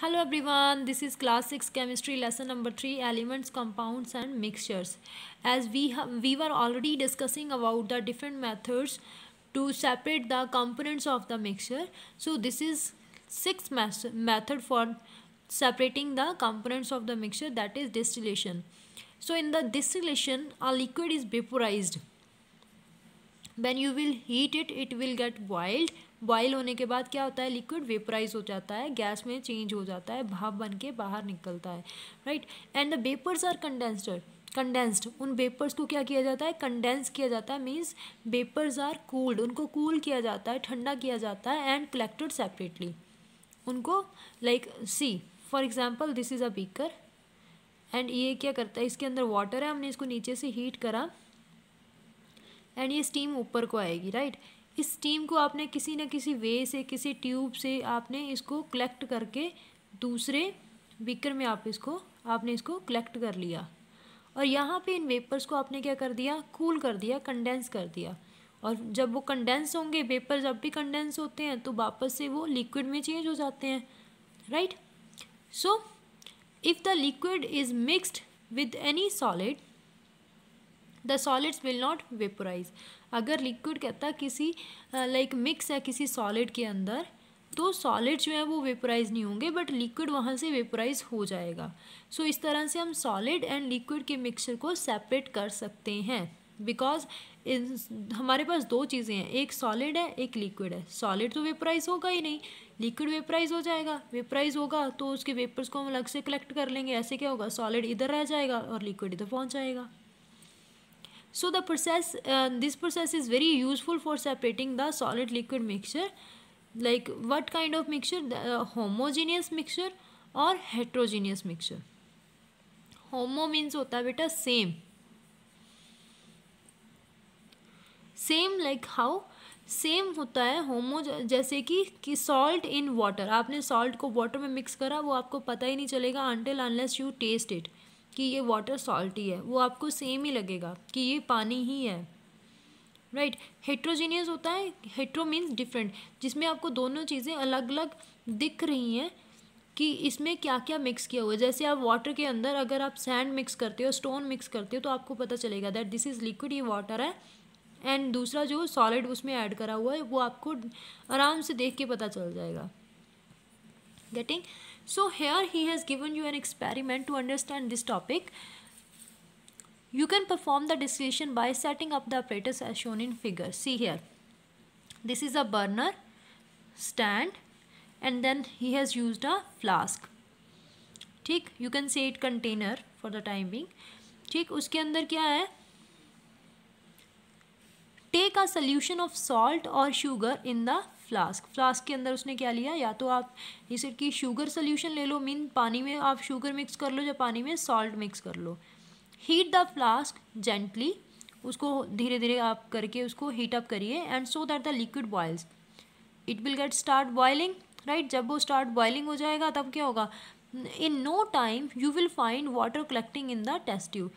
Hello everyone, this is class 6 chemistry lesson number 3 elements, compounds and mixtures. As we were already discussing about the different methods to separate the components of the mixture. So this is sixth method for separating the components of the mixture, that is distillation. So in the distillation, a liquid is vaporized. When you will heat it, it will get boiled. Boil होने के बाद क्या होता है, liquid vaporise हो जाता है, gas में चेंज हो जाता है, भाप बन के बाहर निकलता है, right. And the vapours are condensed. उन वेपर्स को क्या किया जाता है, कंडेंस किया जाता है. मीन्स वेपर्स आर कूल्ड, उनको कूल किया जाता है, ठंडा किया जाता है. And collected separately. उनको like see for example this is a beaker and ये क्या करता है, इसके अंदर वाटर है, हमने इसको नीचे से हीट करा एंड ये स्टीम ऊपर को आएगी, राइट. इस स्टीम को आपने किसी न किसी वे से, किसी ट्यूब से आपने इसको कलेक्ट करके दूसरे बीकर में आपने इसको कलेक्ट कर लिया. और यहाँ पे इन वेपर्स को आपने क्या कर दिया, कूल कर दिया, कंडेंस कर दिया. और जब वो कंडेंस होंगे, वेपर जब भी कंडेंस होते हैं तो वापस से वो लिक्विड में चेंज हो जाते हैं, right. So if the liquid is mixed with any solid, the solids will not vaporise. अगर लिक्विड कहता है किसी लाइक मिक्स है किसी सॉलिड के अंदर, तो सॉलिड जो है वो वेपोराइज नहीं होंगे, बट लिक्विड वहाँ से वेपोराइज हो जाएगा. सो इस तरह से हम सॉलिड एंड लिक्विड के मिक्सचर को सेपरेट कर सकते हैं. बिकॉज हमारे पास दो चीज़ें हैं, एक सॉलिड है, एक लिक्विड है. सॉलिड तो वेपोराइज होगा ही नहीं, लिक्विड वेपोराइज हो जाएगा. वेपोराइज होगा तो उसके वेपर्स को हम अलग से कलेक्ट कर लेंगे. ऐसे क्या होगा, सॉलिड इधर रह जाएगा और लिक्विड इधर पहुँच जाएगा. So this process is very useful for separating the solid liquid mixture. Like what kind of mixture? Homogeneous mixture or heterogeneous mixture. Homo means होता है बेटा same. Same like how? Same होता है होमो, जैसे कि सॉल्ट इन वाटर. आपने salt को water में मिक्स करा, वो आपको पता ही नहीं चलेगा until unless you taste it कि ये वाटर सॉल्टी है. वो आपको सेम ही लगेगा कि ये पानी ही है, राइट. हेट्रोजीनियस होता है, हेट्रो मीन्स डिफरेंट, जिसमें आपको दोनों चीज़ें अलग अलग दिख रही हैं कि इसमें क्या क्या मिक्स किया हुआ है. जैसे आप वाटर के अंदर अगर आप सैंड मिक्स करते हो, स्टोन मिक्स करते हो, तो आपको पता चलेगा दैट दिस इज़ लिक्विड, ये वाटर है. एंड दूसरा जो सॉलिड उसमें ऐड करा हुआ है वो आपको आराम से देख के पता चल जाएगा. Getting? So here he has given you an experiment to understand this topic. You can perform the distillation by setting up the apparatus as shown in figure. See here, this is a burner stand and then he has used a flask. ठीक, you can say it container for the time being. ठीक, उसके अंदर क्या है, take a solution of salt और sugar in the flask. Flask के अंदर उसने क्या लिया, या तो आप इसे की शुगर सोल्यूशन ले लो, मीन पानी में आप शुगर मिक्स कर लो या पानी में सॉल्ट मिक्स कर लो. हीट द फ्लास्क जेंटली, उसको धीरे धीरे आप करके उसको हीट अप करिए. And so that the liquid boils, it will get start boiling, right. जब वो स्टार्ट बॉइलिंग हो जाएगा तब क्या होगा, in no time you will find water collecting in the test tube.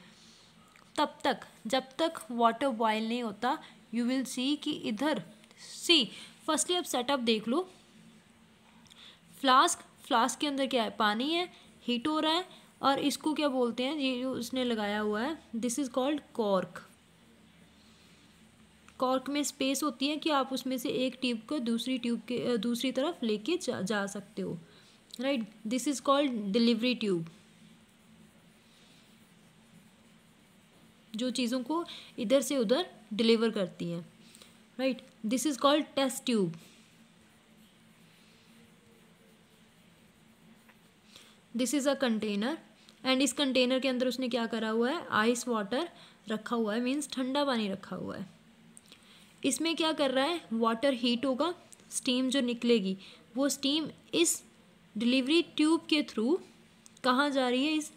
तब तक जब तक वाटर बॉयल नहीं होता, यू विल सी कि इधर सी फर्स्टली आप सेटअप देख लो. फ्लास्क के अंदर क्या है, पानी है, हीट हो रहा है. और इसको क्या बोलते हैं, ये जो उसने लगाया हुआ है, this is called cork. Cork में स्पेस होती है कि आप उसमें से एक ट्यूब को दूसरी ट्यूब के दूसरी तरफ लेके जा सकते हो, right. This is called delivery tube, जो चीज़ों को इधर से उधर डिलीवर करती हैं, right. This is called test tube. This is a container and इस कंटेनर के अंदर उसने क्या करा हुआ है, आइस वाटर रखा हुआ है, मीन्स ठंडा पानी रखा हुआ है. इसमें क्या कर रहा है, वाटर हीट होगा, स्टीम जो निकलेगी वो स्टीम इस डिलीवरी ट्यूब के थ्रू कहाँ जा रही है, इस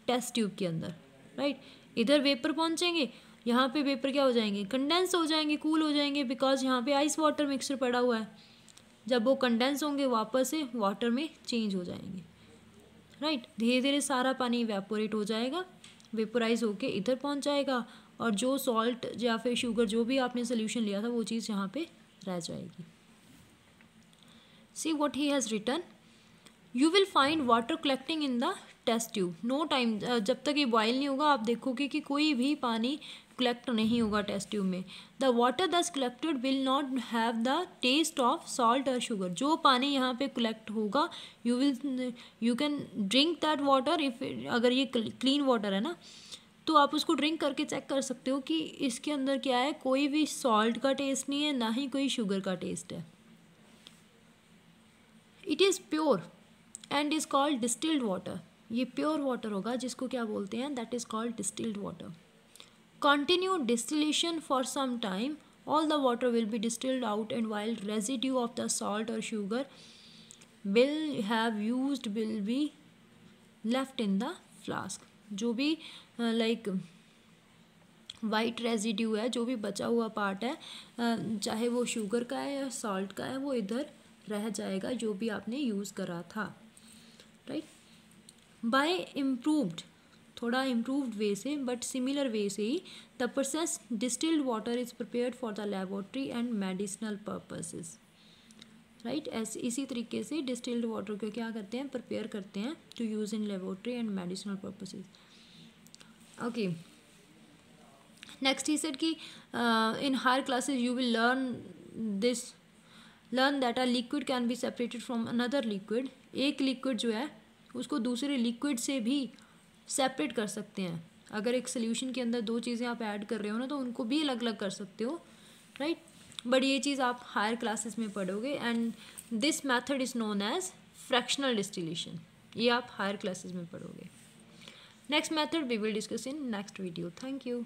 टेस्ट ट्यूब के अंदर, राइट. इधर वेपर पहुँचेंगे, यहाँ पे वेपर क्या हो जाएंगे, कंडेंस हो जाएंगे, कूल हो जाएंगे, बिकॉज यहाँ पे आइस वाटर मिक्सचर पड़ा हुआ है. जब वो कंडेंस होंगे वापस से वाटर में चेंज हो जाएंगे, राइट. धीरे धीरे सारा पानी इवेपोरेट हो जाएगा, वेपोराइज होके इधर पहुँच जाएगा, और जो सॉल्ट या फिर शुगर जो भी आपने सोल्यूशन लिया था वो चीज़ यहाँ पे रह जाएगी. See what he has written. You will find water collecting in the test tube. No time, जब तक ये बॉयल नहीं होगा आप देखोगे कि कोई भी पानी कलेक्ट नहीं होगा टेस्ट ट्यूब में। The water thus collected will not have the taste of salt और शुगर। जो पानी यहाँ पे कलेक्ट होगा you can drink that water if, अगर ये क्लीन वाटर है ना तो आप उसको ड्रिंक करके चेक कर सकते हो कि इसके अंदर क्या है, कोई भी सॉल्ट का टेस्ट नहीं है, ना ही कोई शुगर का टेस्ट है। It is pure and is called distilled water. ये प्योर वाटर होगा जिसको क्या बोलते हैं, that is called distilled water. Continue distillation for some time, all the water will be distilled out and while residue of the salt और sugar will have used will be left in the flask. जो भी like white residue है, जो भी बचा हुआ part है, चाहे वो शुगर का है या सॉल्ट का है, वो इधर रह जाएगा जो भी आपने यूज़ करा था, राइट। बाय इम्प्रूव्ड, थोड़ा इम्प्रूव्ड वे से बट सिमिलर वे से ही, the process distilled water is prepared for the laboratory and medicinal purposes, right. ऐसे इसी तरीके से डिस्टिल्ड वाटर को क्या करते हैं, प्रिपेयर करते हैं to use in laboratory and medicinal purposes. Okay, next he said कि in higher classes you will learn that a liquid can be separated from another liquid. एक लिक्विड जो है उसको दूसरे लिक्विड से भी सेपरेट कर सकते हैं। अगर एक सोल्यूशन के अंदर दो चीज़ें आप ऐड कर रहे हो ना तो उनको भी अलग अलग कर सकते हो, राइट। बट ये चीज़ आप हायर क्लासेस में पढ़ोगे and this method is known as fractional distillation. ये आप हायर क्लासेस में पढ़ोगे। Next method we will discuss in next video. Thank you.